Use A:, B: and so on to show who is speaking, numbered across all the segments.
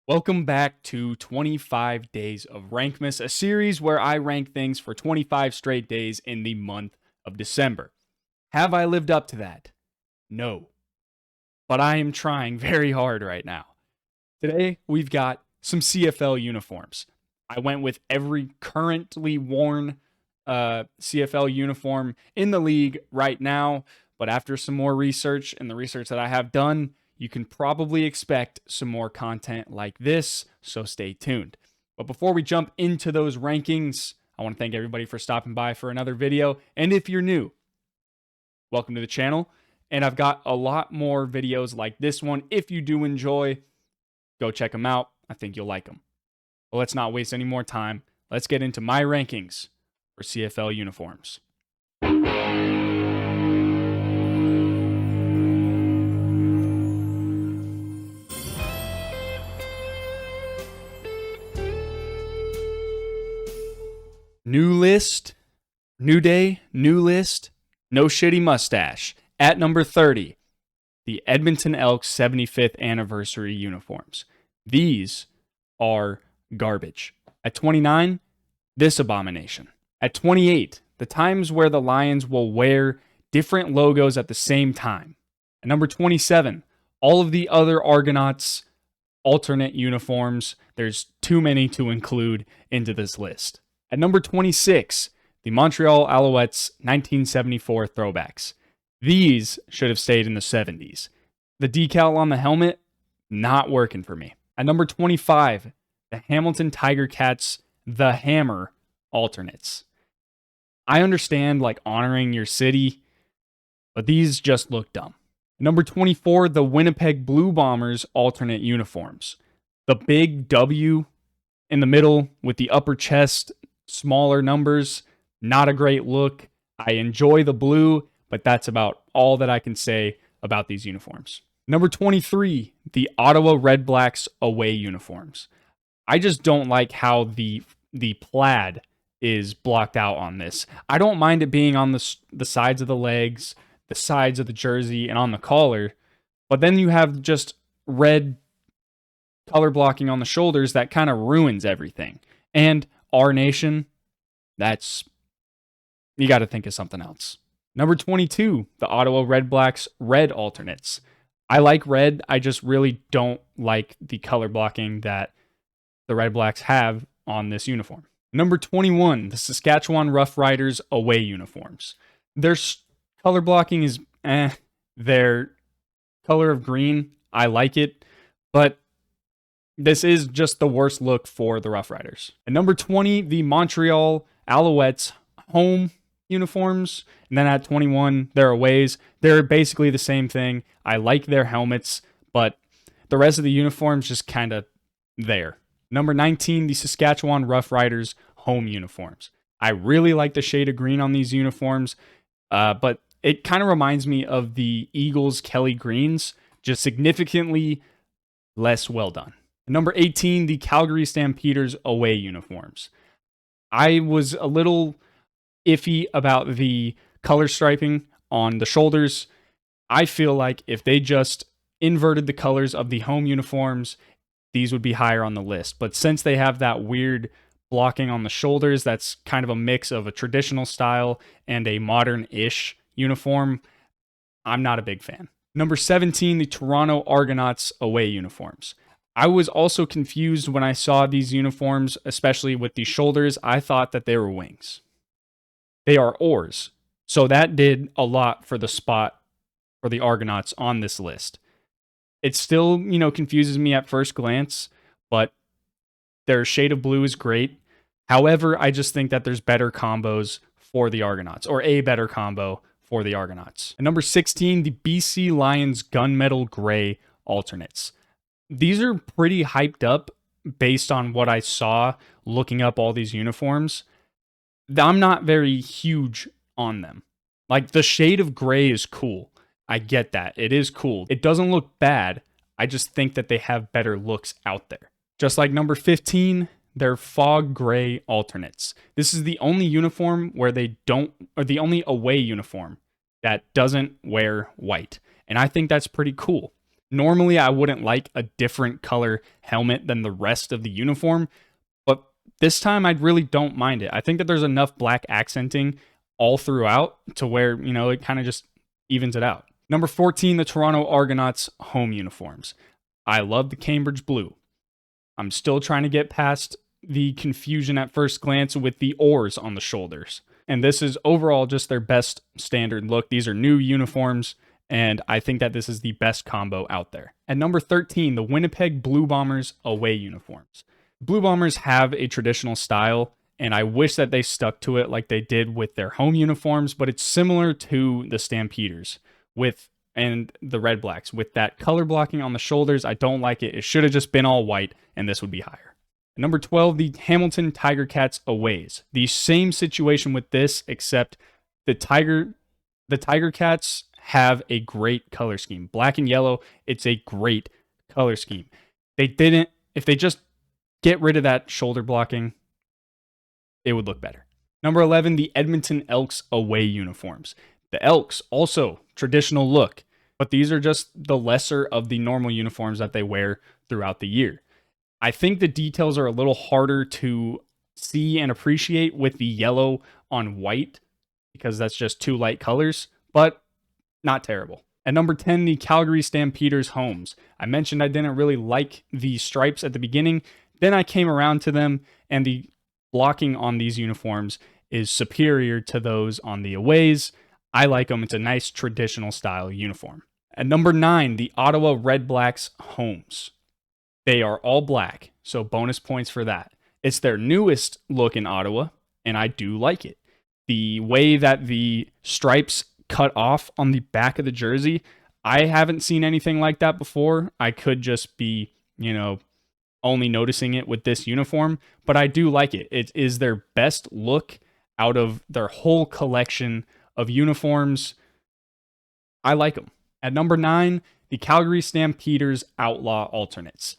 A: Welcome back to 25 Days of Rankmas, a series where I rank things for 25 straight days in the month of December. Have I lived up to that? No. But I am trying very hard right now. Today, we've got some CFL uniforms. I went with every currently worn CFL uniform in the league right now, but after some more research and the research that I have done, you can probably expect some more content like this, so stay tuned. But before we jump into those rankings, I want to thank everybody for stopping by for another video. And if you're new, welcome to the channel. And I've got a lot more videos like this one. If you do enjoy, go check them out. I think you'll like them. But let's not waste any more time. Let's get into my rankings for CFL uniforms. New list, new day, new list, no shitty mustache. At number 30, the Edmonton Elks 75th anniversary uniforms. These are garbage. At 29, this abomination. At 28, the times where the Lions will wear different logos at the same time. At number 27, all of the other Argonauts alternate uniforms. There's too many to include into this list. At number 26, the Montreal Alouettes 1974 throwbacks. These should have stayed in the 70s. The decal on the helmet, not working for me. At number 25, the Hamilton Tiger Cats The Hammer alternates. I understand honoring your city, but these just look dumb. At number 24, the Winnipeg Blue Bombers alternate uniforms. The big W in the middle with the upper chest, smaller numbers, not a great look. I enjoy the blue, but that's about all that I can say about these uniforms. Number 23, the Ottawa Red Blacks away uniforms. I just don't like how the plaid is blocked out on this. I don't mind it being on the sides of the legs, the sides of the jersey, and on the collar, but then you have just red color blocking on the shoulders that kind of ruins everything. And Our Nation, you got to think of something else. Number 22, the Ottawa Red Blacks red alternates. I like red. I just really don't like the color blocking that the Red Blacks have on this uniform. Number 21, the Saskatchewan Roughriders away uniforms. Their color blocking is Their color of green, I like it, but this is just the worst look for the Rough Riders. At number 20, the Montreal Alouettes home uniforms. And then at 21, their aways. They're basically the same thing. I like their helmets, but the rest of the uniforms just kind of there. Number 19, the Saskatchewan Rough Riders home uniforms. I really like the shade of green on these uniforms, but it kind of reminds me of the Eagles Kelly Greens, just significantly less well done. Number 18, the Calgary Stampeders away uniforms. I was a little iffy about the color striping on the shoulders. I feel like if they just inverted the colors of the home uniforms, these would be higher on the list. But since they have that weird blocking on the shoulders, that's kind of a mix of a traditional style and a modern-ish uniform, I'm not a big fan. Number 17, the Toronto Argonauts away uniforms. I was also confused when I saw these uniforms, especially with the shoulders. I thought that they were wings. They are oars. So that did a lot for the spot for the Argonauts on this list. It still, confuses me at first glance, but their shade of blue is great. However, I just think that there's better combos for the Argonauts, or a better combo for the Argonauts. And number 16, the BC Lions Gunmetal Gray alternates. These are pretty hyped up based on what I saw looking up all these uniforms. I'm not very huge on them. The shade of gray is cool. I get that. It is cool. It doesn't look bad. I just think that they have better looks out there. Just like number 15, they're fog gray alternates. This is the only uniform where the only away uniform that doesn't wear white. And I think that's pretty cool. Normally, I wouldn't like a different color helmet than the rest of the uniform, but this time I really don't mind it. I think that there's enough black accenting all throughout to where, it kind of just evens it out. Number 14, the Toronto Argonauts home uniforms. I love the Cambridge blue. I'm still trying to get past the confusion at first glance with the oars on the shoulders. And this is overall just their best standard look. These are new uniforms, and I think that this is the best combo out there. At number 13, the Winnipeg Blue Bombers away uniforms. Blue Bombers have a traditional style, and I wish that they stuck to it like they did with their home uniforms, but it's similar to the Stampeders and the Red Blacks. With that color blocking on the shoulders, I don't like it. It should have just been all white, and this would be higher. Number 12, the Hamilton Tiger Cats aways. The same situation with this, except the Tiger Cats have a great color scheme. Black and yellow, it's a great color scheme. If they just get rid of that shoulder blocking, it would look better. Number 11, the Edmonton Elks away uniforms. The Elks, also traditional look, but these are just the lesser of the normal uniforms that they wear throughout the year. I think the details are a little harder to see and appreciate with the yellow on white because that's just two light colors, but not terrible. At number 10, the Calgary Stampeders homes. I mentioned I didn't really like the stripes at the beginning. Then I came around to them, and the blocking on these uniforms is superior to those on the aways. I like them. It's a nice traditional style uniform. At number 9, the Ottawa Red Blacks homes. They are all black, so bonus points for that. It's their newest look in Ottawa, and I do like it. The way that the stripes cut off on the back of the jersey, I haven't seen anything like that before. I could just be, only noticing it with this uniform, but I do like it. It is their best look out of their whole collection of uniforms. I like them. At number 9, the Calgary Stampeders Outlaw Alternates.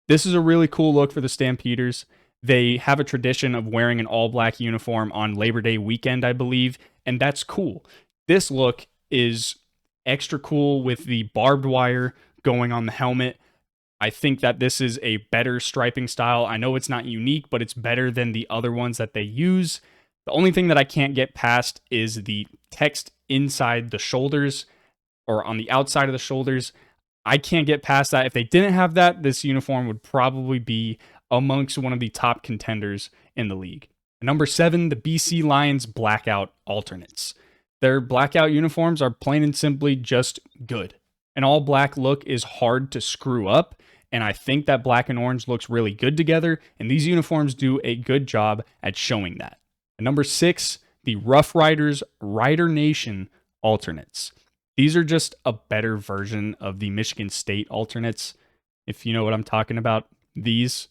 A: This is a really cool look for the Stampeders. They have a tradition of wearing an all-black uniform on Labor Day weekend, I believe, and that's cool. This look is extra cool with the barbed wire going on the helmet. I think that this is a better striping style. I know it's not unique, but it's better than the other ones that they use. The only thing that I can't get past is the text inside the shoulders or on the outside of the shoulders. I can't get past that. If they didn't have that, this uniform would probably be amongst one of the top contenders in the league. Number 7, the BC Lions Blackout Alternates. Their blackout uniforms are plain and simply just good. An all black look is hard to screw up, and I think that black and orange looks really good together, and these uniforms do a good job at showing that. Number 6, the Rough Riders Rider Nation Alternates. These are just a better version of the Michigan State alternates, if you know what I'm talking about. These,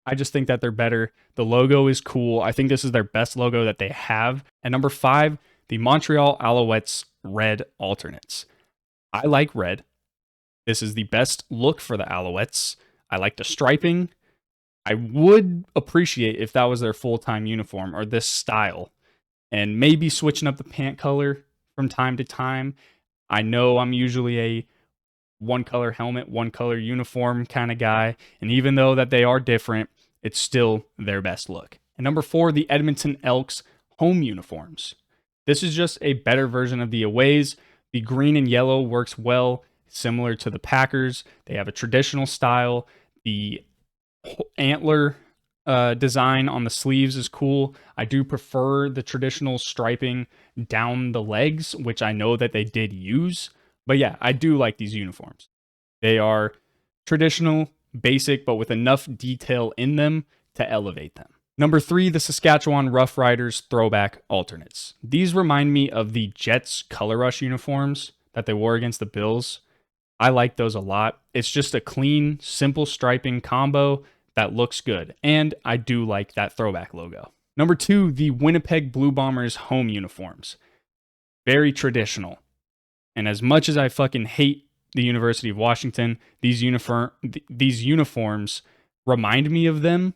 A: I just think that they're better. The logo is cool. I think this is their best logo that they have. And number 5, the Montreal Alouettes Red Alternates. I like red. This is the best look for the Alouettes. I like the striping. I would appreciate if that was their full-time uniform or this style, and maybe switching up the pant color from time to time. I know I'm usually a one color helmet, one color uniform kind of guy, and even though that they are different, it's still their best look. And number 4, the Edmonton Elks home uniforms. This is just a better version of the aways. The green and yellow works well, similar to the Packers. They have a traditional style. The antler design on the sleeves is cool. I do prefer the traditional striping down the legs, which I know that they did use. But yeah, I do like these uniforms. They are traditional, basic, but with enough detail in them to elevate them. Number 3, the Saskatchewan Roughriders Throwback Alternates. These remind me of the Jets Color Rush uniforms that they wore against the Bills. I like those a lot. It's just a clean, simple striping combo that looks good, and I do like that throwback logo. Number 2, the Winnipeg Blue Bombers home uniforms. Very traditional. And as much as I fucking hate the University of Washington, these uniforms remind me of them.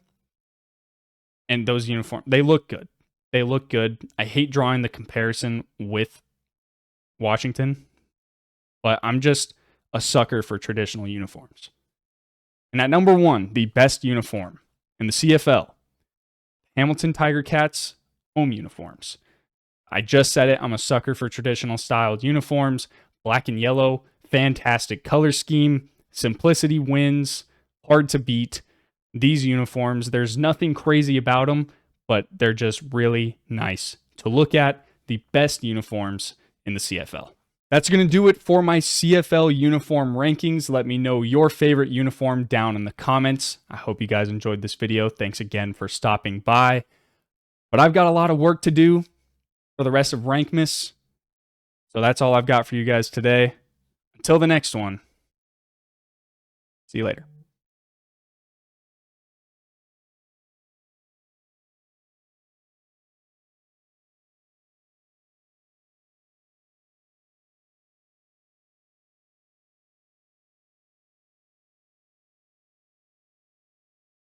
A: And those uniforms, they look good. They look good. I hate drawing the comparison with Washington, but I'm just a sucker for traditional uniforms. And at number 1, the best uniform in the CFL, Hamilton Tiger Cats home uniforms. I just said it, I'm a sucker for traditional styled uniforms. Black and yellow, fantastic color scheme, simplicity wins, hard to beat. These uniforms, there's nothing crazy about them, but they're just really nice to look at. The best uniforms in the CFL. That's going to do it for my CFL uniform rankings. Let me know your favorite uniform down in the comments. I hope you guys enjoyed this video. Thanks again for stopping by. But I've got a lot of work to do for the rest of Rankmas. So that's all I've got for you guys today. Until the next one, see you later.